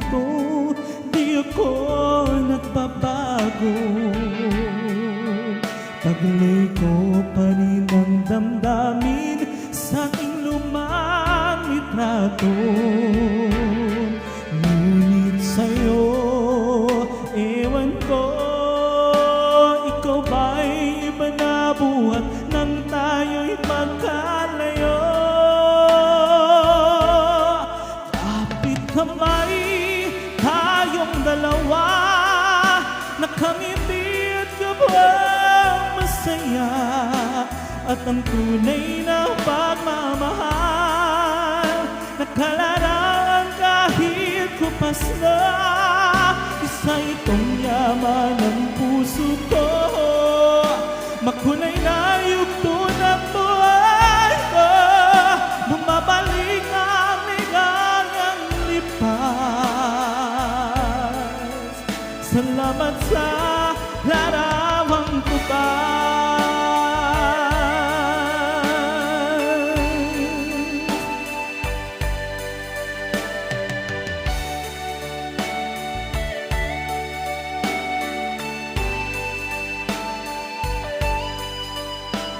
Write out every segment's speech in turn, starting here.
ito, di ako nagbabago. Taglay ko pa rin ang damdamin sa aking lumang litrato. Ngunit sa'yo, ewan ko, ikaw ba'y iba na buhat nang tayo'y magkalayo? Kapit kamay, tayong dalawa, nakangiti at kabang masaya. At ang tunay na pagmamahal, nakalarawan kahit kupas na. Isa itong yaman ng puso ko, makulay na yugto ng buhay ko. Bumabalik ang ligayang lipas. Salamat sa larawang tutas.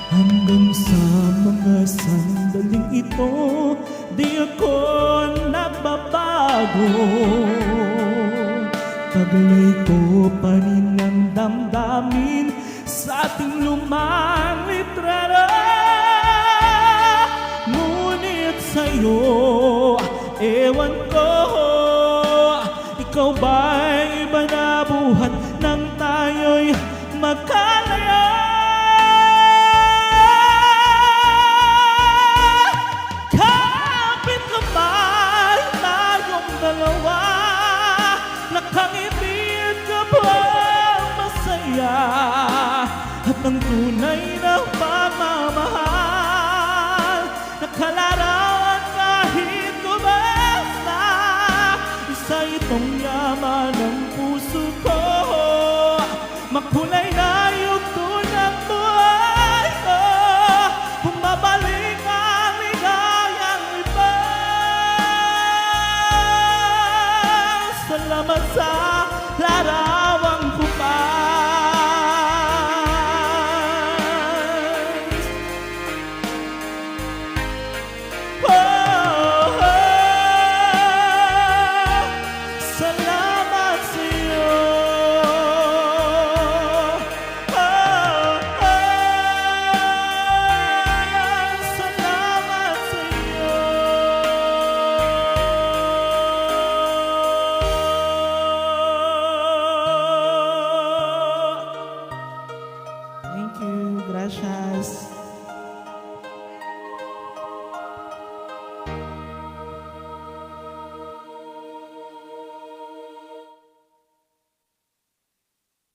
Hanggang sa mga sandaling ito, di ako nagbabago. Taglay ko pa rin ang damdamin sa ating lumang litrato. Ngunit sa'yo, ewan ko, ikaw ba'y iba na buhat nang tayo'y magkalayo? Nakangiti at kabang masaya. At ang tunay na pagmamahal, nakalarawan kahit kumasa. Isa itong yaman